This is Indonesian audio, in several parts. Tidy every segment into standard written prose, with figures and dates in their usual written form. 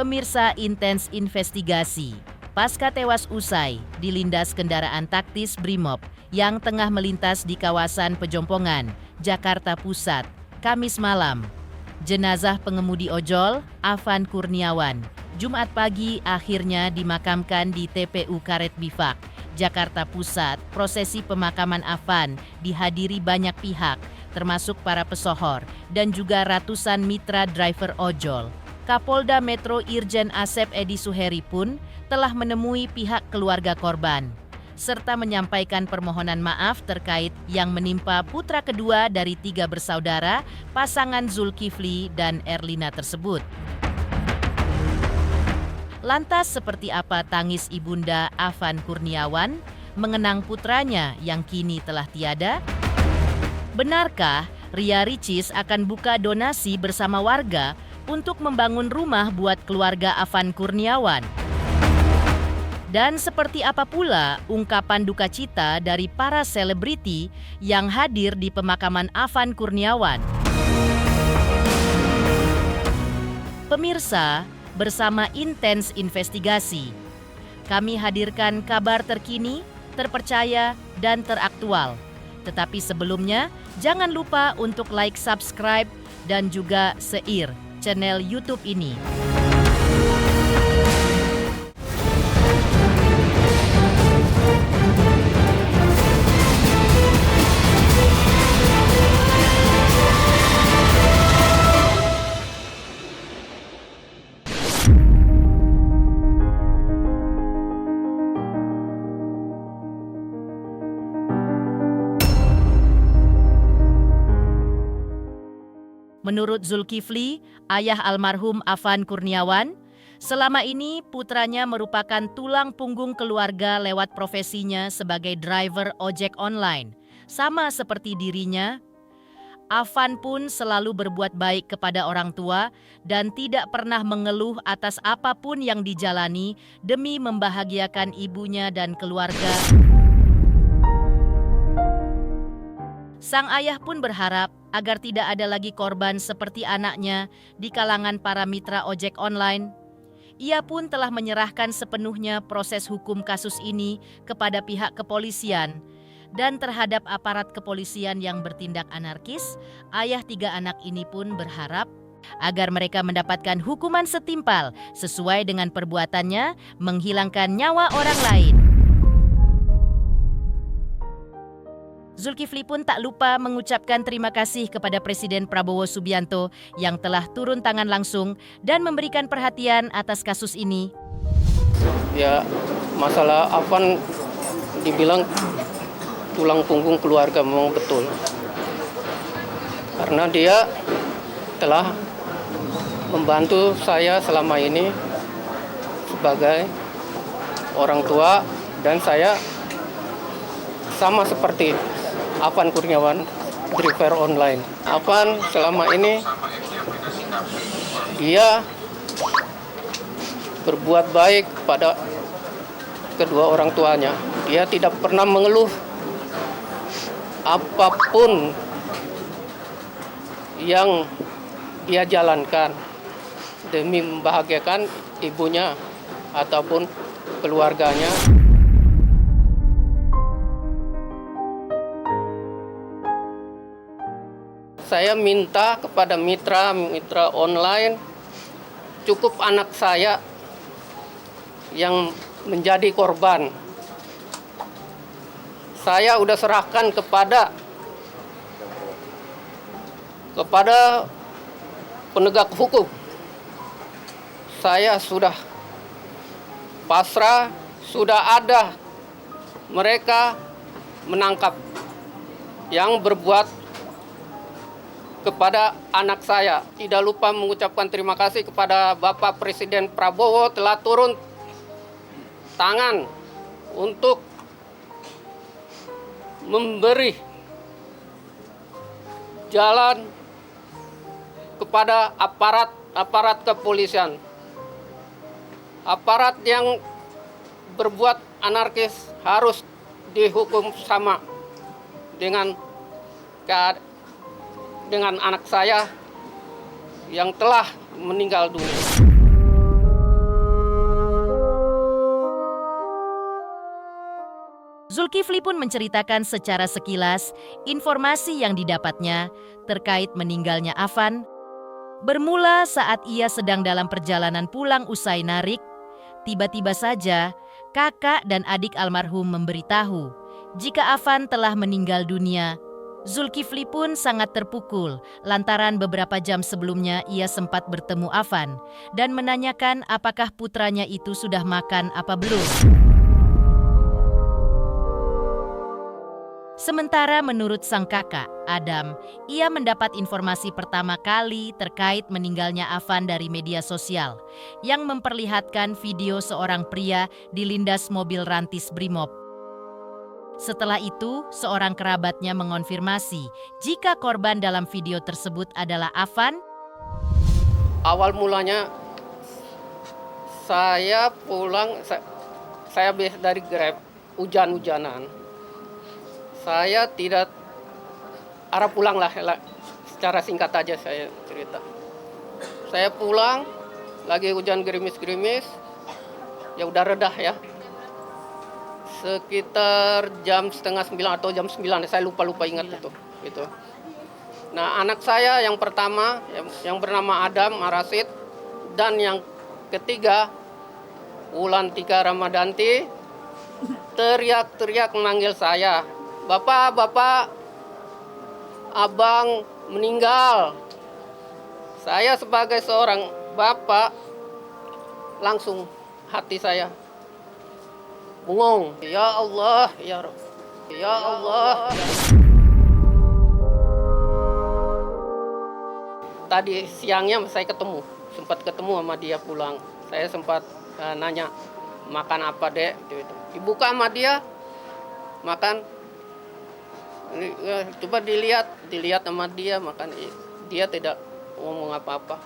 Pemirsa intens investigasi. Pasca tewas usai dilindas kendaraan taktis Brimob yang tengah melintas di kawasan Pejompongan, Jakarta Pusat, Kamis malam. Jenazah pengemudi ojol, Afan Kurniawan, Jumat pagi akhirnya dimakamkan di TPU Karet Bifak, Jakarta Pusat. Prosesi pemakaman Afan dihadiri banyak pihak, termasuk para pesohor dan juga ratusan mitra driver ojol. Kapolda Metro Irjen Asep Edi Suheri pun telah menemui pihak keluarga korban, serta menyampaikan permohonan maaf terkait yang menimpa putra kedua dari 3 bersaudara, pasangan Zulkifli dan Erlina tersebut. Lantas seperti apa tangis ibunda Afan Kurniawan mengenang putranya yang kini telah tiada? Benarkah Ria Ricis akan buka donasi bersama warga untuk membangun rumah buat keluarga Afan Kurniawan? Dan seperti apa pula ungkapan duka cita dari para selebriti yang hadir di pemakaman Afan Kurniawan? Pemirsa, bersama intens investigasi, kami hadirkan kabar terkini, terpercaya, dan teraktual. Tetapi sebelumnya, jangan lupa untuk like, subscribe, dan juga share channel YouTube ini. Menurut Zulkifli, ayah almarhum Afan Kurniawan, selama ini putranya merupakan tulang punggung keluarga lewat profesinya sebagai driver ojek online. Sama seperti dirinya, Afan pun selalu berbuat baik kepada orang tua dan tidak pernah mengeluh atas apapun yang dijalani demi membahagiakan ibunya dan keluarga. Sang ayah pun berharap agar tidak ada lagi korban seperti anaknya di kalangan para mitra ojek online. Ia pun telah menyerahkan sepenuhnya proses hukum kasus ini kepada pihak kepolisian. Dan terhadap aparat kepolisian yang bertindak anarkis, ayah 3 anak ini pun berharap agar mereka mendapatkan hukuman setimpal sesuai dengan perbuatannya menghilangkan nyawa orang lain. Zulkifli pun tak lupa mengucapkan terima kasih kepada Presiden Prabowo Subianto yang telah turun tangan langsung dan memberikan perhatian atas kasus ini. Ya, masalah Afan dibilang tulang punggung keluarga memang betul. Karena dia telah membantu saya selama ini sebagai orang tua, dan saya sama seperti Afan Kurniawan, driver online. Afan selama ini dia berbuat baik pada kedua orang tuanya. Dia tidak pernah mengeluh apapun yang dia jalankan demi membahagiakan ibunya ataupun keluarganya. Saya minta kepada mitra online, cukup anak saya yang menjadi korban. Saya udah serahkan kepada penegak hukum. Saya sudah pasrah, sudah ada mereka menangkap yang berbuat kepada anak saya. Tidak lupa mengucapkan terima kasih kepada Bapak Presiden Prabowo telah turun tangan untuk memberi jalan kepada aparat kepolisian. Aparat yang berbuat anarkis harus dihukum sama dengan anak saya yang telah meninggal dunia. Zulkifli pun menceritakan secara sekilas informasi yang didapatnya terkait meninggalnya Afan. Bermula saat ia sedang dalam perjalanan pulang usai narik, tiba-tiba saja kakak dan adik almarhum memberitahu jika Afan telah meninggal dunia. Zulkifli pun sangat terpukul lantaran beberapa jam sebelumnya ia sempat bertemu Afan dan menanyakan apakah putranya itu sudah makan apa belum. Sementara menurut sang kakak, Adam, ia mendapat informasi pertama kali terkait meninggalnya Afan dari media sosial yang memperlihatkan video seorang pria dilindas mobil rantis Brimob. Setelah itu, seorang kerabatnya mengonfirmasi jika korban dalam video tersebut adalah Afan. Awal mulanya saya pulang, saya habis dari Grab, hujan-hujanan. Saya tidak arah pulang lah, secara singkat aja saya cerita. Saya pulang, lagi hujan gerimis-gerimis, ya udah redah ya. Sekitar jam setengah 9 atau jam 9, saya lupa ingat itu. Nah, anak saya yang pertama, yang bernama Adam Arasid, dan yang ketiga, Wulantika Ramadanti, teriak-teriak memanggil saya. Bapak, abang meninggal. Saya sebagai seorang bapak, langsung hati saya bengong. Ya Allah, ya Rabb. Ya Allah. Tadi siangnya saya sempat ketemu sama dia pulang. Saya sempat nanya, makan apa dek? Gitu. Dibuka sama dia, makan. Coba dilihat sama dia, makan. Dia tidak ngomong apa-apa.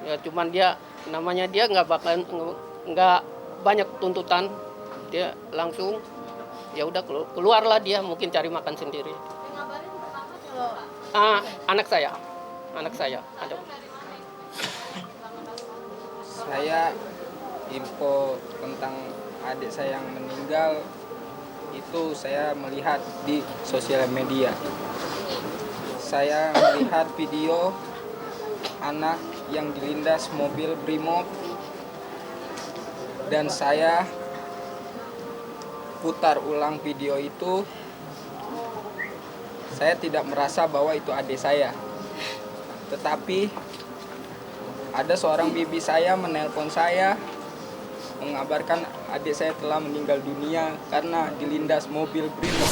Ya cuman dia, namanya dia nggak banyak tuntutan. Dia langsung, ya udah keluarlah dia, mungkin cari makan sendiri. Anak saya ada. Saya info tentang adik saya yang meninggal itu saya melihat di sosial media. Saya melihat video anak yang dilindas mobil Brimob dan saya putar ulang video itu. Saya tidak merasa bahwa itu adik saya. Tetapi ada seorang bibi saya menelpon saya mengabarkan adik saya telah meninggal dunia karena dilindas mobil Brimob.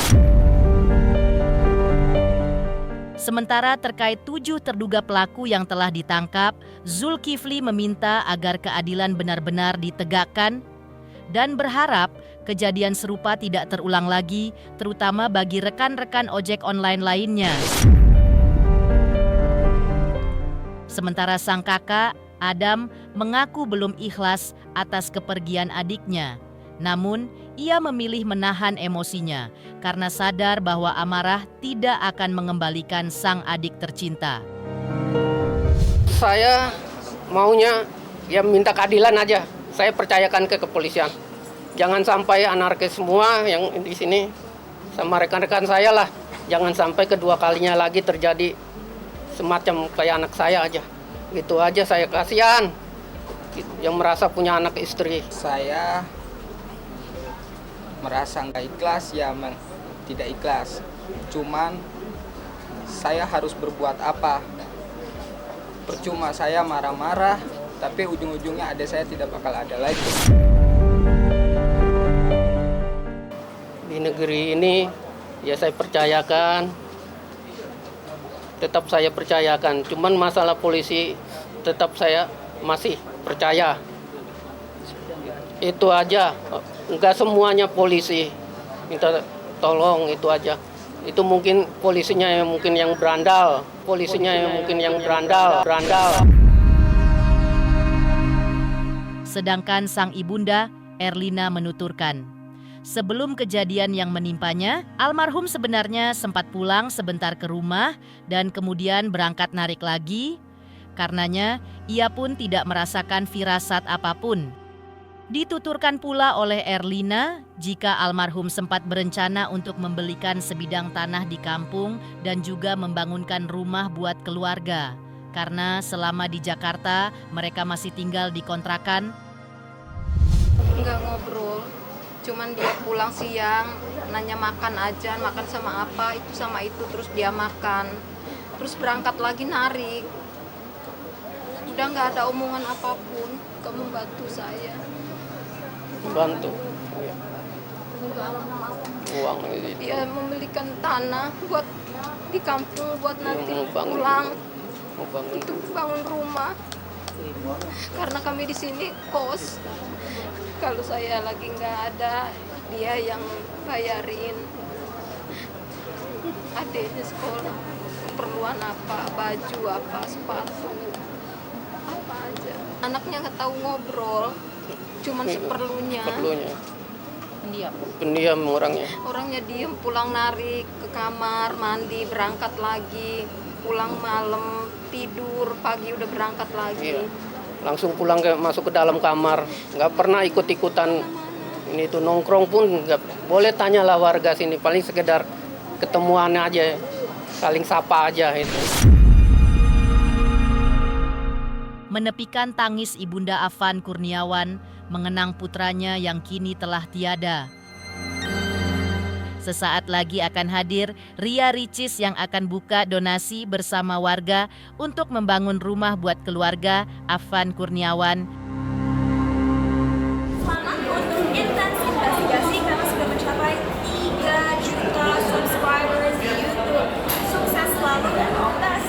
Sementara terkait 7 terduga pelaku yang telah ditangkap, Zulkifli meminta agar keadilan benar-benar ditegakkan dan berharap kejadian serupa tidak terulang lagi, terutama bagi rekan-rekan ojek online lainnya. Sementara sang kakak, Adam, mengaku belum ikhlas atas kepergian adiknya. Namun, ia memilih menahan emosinya karena sadar bahwa amarah tidak akan mengembalikan sang adik tercinta. Saya maunya ya minta keadilan aja. Saya percayakan ke kepolisian. Jangan sampai anarkis semua yang di sini sama rekan-rekan saya lah. Jangan sampai kedua kalinya lagi terjadi semacam kayak anak saya aja. Gitu aja, saya kasihan yang merasa punya anak istri. Saya merasa nggak ikhlas, ya tidak ikhlas. Cuman saya harus berbuat apa? Percuma saya marah-marah, tapi ujung-ujungnya adik saya tidak bakal ada lagi. Di negeri ini ya saya percayakan. Tetap saya percayakan, cuman masalah polisi tetap saya masih percaya. Itu aja, enggak semuanya polisi. Minta tolong itu aja. Itu mungkin polisinya yang berandal, berandal. Sedangkan sang ibunda, Erlina menuturkan, sebelum kejadian yang menimpanya, almarhum sebenarnya sempat pulang sebentar ke rumah dan kemudian berangkat narik lagi. Karenanya, ia pun tidak merasakan firasat apapun. Dituturkan pula oleh Erlina jika almarhum sempat berencana untuk membelikan sebidang tanah di kampung dan juga membangunkan rumah buat keluarga. Karena selama di Jakarta mereka masih tinggal di kontrakan. Nggak ngobrol, cuman dia pulang siang, nanya makan aja, makan sama apa, itu sama itu, terus dia makan. Terus berangkat lagi narik. Udah nggak ada omongan apapun, ke membantu saya. Bantu. Ya. Uang itu. Dia membelikan tanah buat di kampung buat nanti Mau bangun. pulang Mau bangun. untuk bangun rumah. Karena kami di sini kos. Kalau saya lagi nggak ada, dia yang bayarin. Adiknya sekolah, keperluan apa, baju apa, sepatu, apa aja. Anaknya nggak tahu ngobrol, cuman seperlunya. Perlunya. Pendiam. Pendiam orangnya. Orangnya diem, pulang narik ke kamar, mandi, berangkat lagi, pulang malam, tidur, pagi udah berangkat lagi. Iya. Langsung pulang masuk ke dalam kamar. Nggak pernah ikut-ikutan ini tuh nongkrong pun nggak boleh. Tanyalah warga sini, paling sekedar ketemuan aja, saling sapa aja itu. Menepikan tangis Ibunda Afan Kurniawan mengenang putranya yang kini telah tiada. Sesaat lagi akan hadir Ria Ricis yang akan buka donasi bersama warga untuk membangun rumah buat keluarga Afan Kurniawan. Selamat untuk Intens Investigasi karena sudah mencapai 3 juta subscribers di YouTube. Sukses selalu dan all the best.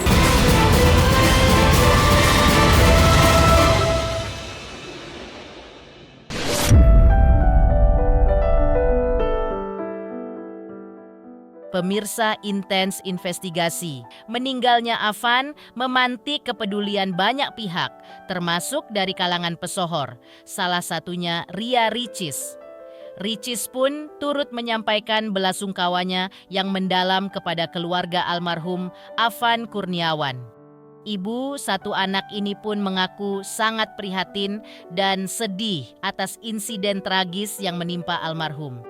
Pemirsa Intens Investigasi, meninggalnya Afan memantik kepedulian banyak pihak, termasuk dari kalangan pesohor, salah satunya Ria Ricis. Ricis pun turut menyampaikan belasungkawanya yang mendalam kepada keluarga almarhum Afan Kurniawan. Ibu satu anak ini pun mengaku sangat prihatin dan sedih atas insiden tragis yang menimpa almarhum.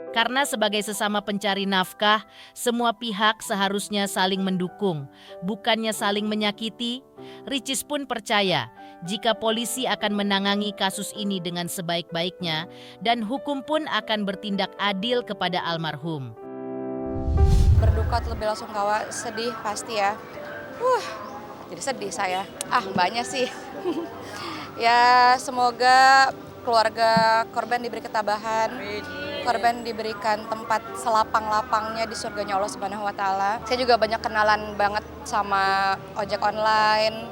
Karena sebagai sesama pencari nafkah, semua pihak seharusnya saling mendukung, bukannya saling menyakiti. Ricis pun percaya jika polisi akan menangani kasus ini dengan sebaik-baiknya dan hukum pun akan bertindak adil kepada almarhum. Berduka lebih langsung kawa, sedih pasti ya. Jadi sedih saya. Banyak sih. Ya semoga keluarga korban diberi ketabahan. Korban diberikan tempat selapang-lapangnya di surganya Allah Subhanahu wa Ta'ala. Saya juga banyak kenalan banget sama ojek online,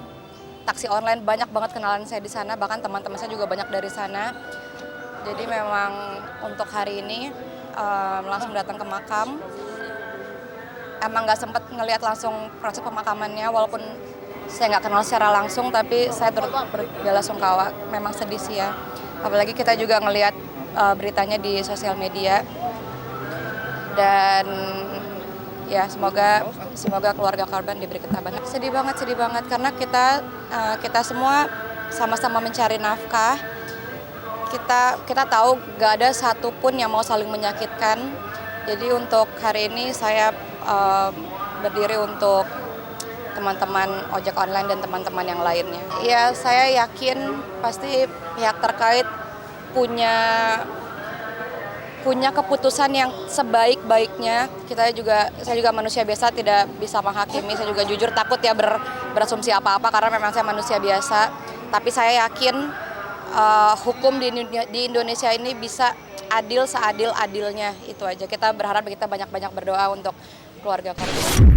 taksi online, banyak banget kenalan saya di sana, bahkan teman-teman saya juga banyak dari sana. Jadi memang untuk hari ini langsung datang ke makam. Emang nggak sempat ngelihat langsung proses pemakamannya, walaupun saya nggak kenal secara langsung, tapi saya turut belasungkawa. Memang sedih sih ya. Apalagi kita juga ngelihat beritanya di sosial media, dan ya semoga keluarga korban diberi ketabahan. Sedih banget karena kita semua sama-sama mencari nafkah. Kita tahu gak ada satupun yang mau saling menyakitkan. Jadi untuk hari ini saya berdiri untuk teman-teman ojek online dan teman-teman yang lainnya. Ya saya yakin pasti pihak terkait punya keputusan yang sebaik-baiknya. Saya juga manusia biasa, tidak bisa menghakimi. Saya juga jujur takut ya berasumsi apa-apa karena memang saya manusia biasa. Tapi saya yakin hukum di Indonesia ini bisa adil seadil-adilnya. Itu aja. Kita berharap, kita banyak-banyak berdoa untuk keluarga korban.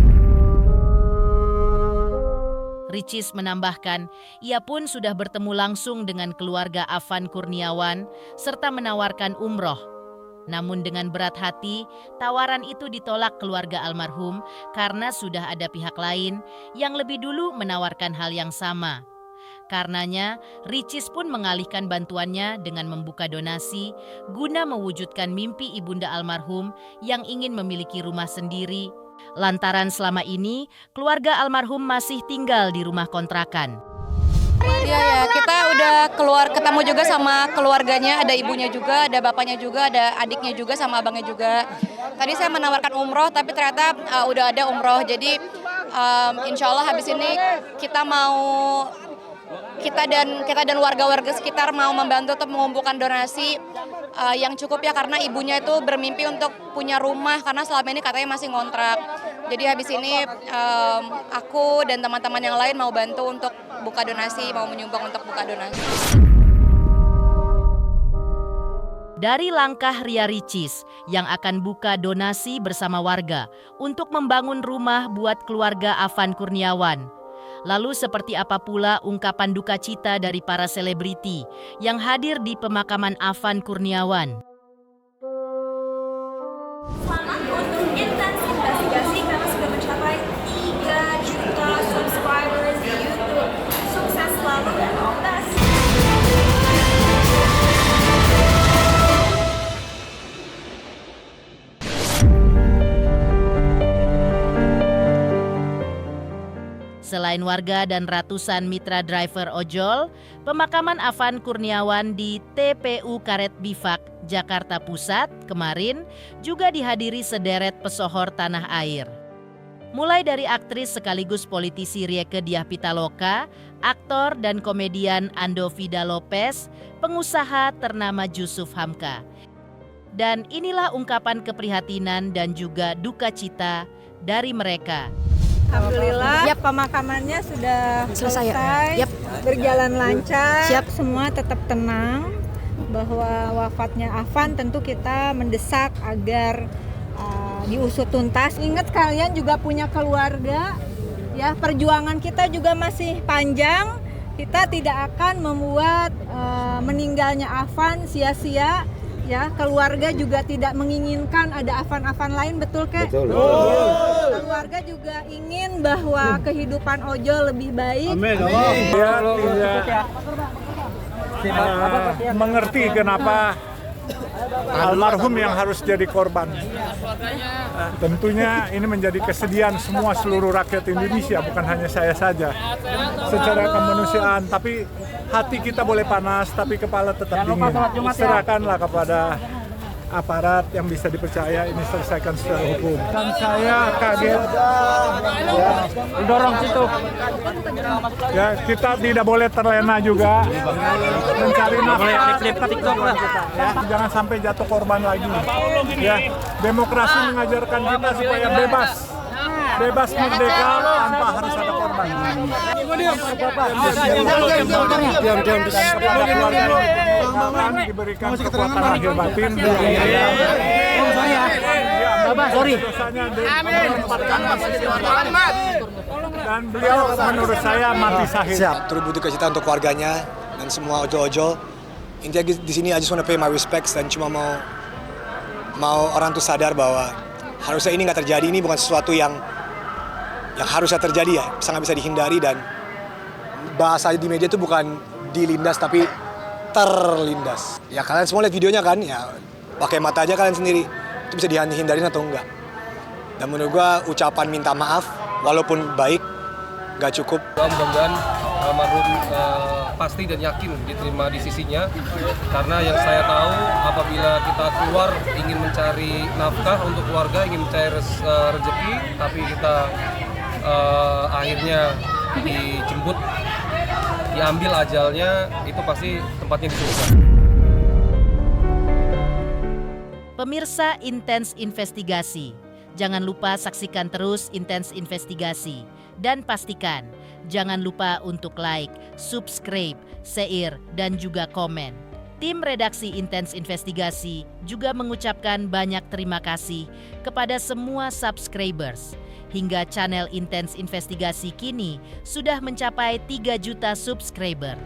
Ricis menambahkan, ia pun sudah bertemu langsung dengan keluarga Afan Kurniawan serta menawarkan umroh. Namun dengan berat hati, tawaran itu ditolak keluarga almarhum karena sudah ada pihak lain yang lebih dulu menawarkan hal yang sama. Karenanya, Ricis pun mengalihkan bantuannya dengan membuka donasi guna mewujudkan mimpi ibunda almarhum yang ingin memiliki rumah sendiri. Lantaran selama ini keluarga almarhum masih tinggal di rumah kontrakan. Iya ya, kita udah ketemu juga sama keluarganya, ada ibunya juga, ada bapaknya juga, ada adiknya juga, sama abangnya juga. Tadi saya menawarkan umroh, tapi ternyata udah ada umroh. Jadi insya Allah habis ini kita dan warga-warga sekitar mau membantu untuk mengumpulkan donasi yang cukup ya, karena ibunya itu bermimpi untuk punya rumah karena selama ini katanya masih ngontrak. Jadi habis ini aku dan teman-teman yang lain mau bantu untuk buka donasi, mau menyumbang untuk buka donasi. Dari langkah Ria Ricis yang akan buka donasi bersama warga untuk membangun rumah buat keluarga Afan Kurniawan. Lalu seperti apa pula ungkapan duka cita dari para selebriti yang hadir di pemakaman Afan Kurniawan? Selamat untuk Intens Investigasi karena sudah mencapai 3 juta subscribers di YouTube. Sukses selalu dan all the best. Selain warga dan ratusan mitra driver ojol, pemakaman Afan Kurniawan di TPU Karet Bifak, Jakarta Pusat kemarin juga dihadiri sederet pesohor tanah air. Mulai dari aktris sekaligus politisi Rieke Diah Pitaloka, aktor dan komedian Ando Vida Lopez, pengusaha ternama Jusuf Hamka. Dan inilah ungkapan keprihatinan dan juga duka cita dari mereka. Alhamdulillah pemakamannya sudah selesai, berjalan lancar, semua tetap tenang. Bahwa wafatnya Afan tentu kita mendesak agar diusut tuntas. Ingat kalian juga punya keluarga, ya, perjuangan kita juga masih panjang. Kita tidak akan membuat meninggalnya Afan sia-sia. Ya, keluarga juga tidak menginginkan ada Afan-Afan lain, betul Kek? Betul. Keluarga juga ingin bahwa kehidupan ojol lebih baik. Amin. Mengerti kenapa almarhum yang harus jadi korban. Tentunya ini menjadi kesedihan seluruh rakyat Indonesia, bukan hanya saya saja. Secara kemanusiaan, tapi hati kita boleh panas, tapi kepala tetap dingin. Serahkanlah kepada aparat yang bisa dipercaya, ini selesaikan secara hukum. Dan saya kaget, dorong situ. Ya, kita tidak boleh terlena juga mencari nafkah kita. Ya, jangan sampai jatuh korban lagi. Ya, demokrasi mengajarkan kita supaya bebas merdeka tanpa harus ada korban. Diberikan kekuatan lahir batin. Dan beliau menurut saya mati syahid. Siap, turut berduka cita untuk keluarganya dan semua ojol-ojol. Intinya di sini I just wanna pay my respects dan cuma mau orang tuh sadar bahwa harusnya ini nggak terjadi. Ini bukan sesuatu yang harusnya terjadi, ya, sangat bisa dihindari, dan bahasa di media itu bukan dilindas tapi terlindas. Ya kalian semua lihat videonya kan, ya pakai mata aja kalian sendiri, itu bisa dihindarin atau enggak. Dan menurut gua ucapan minta maaf walaupun baik nggak cukup. Mudah-mudahan almarhum pasti dan yakin diterima di sisinya, karena yang saya tahu apabila kita keluar ingin mencari nafkah untuk keluarga, ingin mencari rezeki, tapi kita akhirnya dijemput, diambil ajalnya, itu pasti tempatnya di surga. Pemirsa Intens Investigasi, jangan lupa saksikan terus Intens Investigasi. Dan pastikan, jangan lupa untuk like, subscribe, share, dan juga komen. Tim redaksi Intens Investigasi juga mengucapkan banyak terima kasih kepada semua subscribers. Hingga channel Intens Investigasi kini sudah mencapai 3 juta subscriber.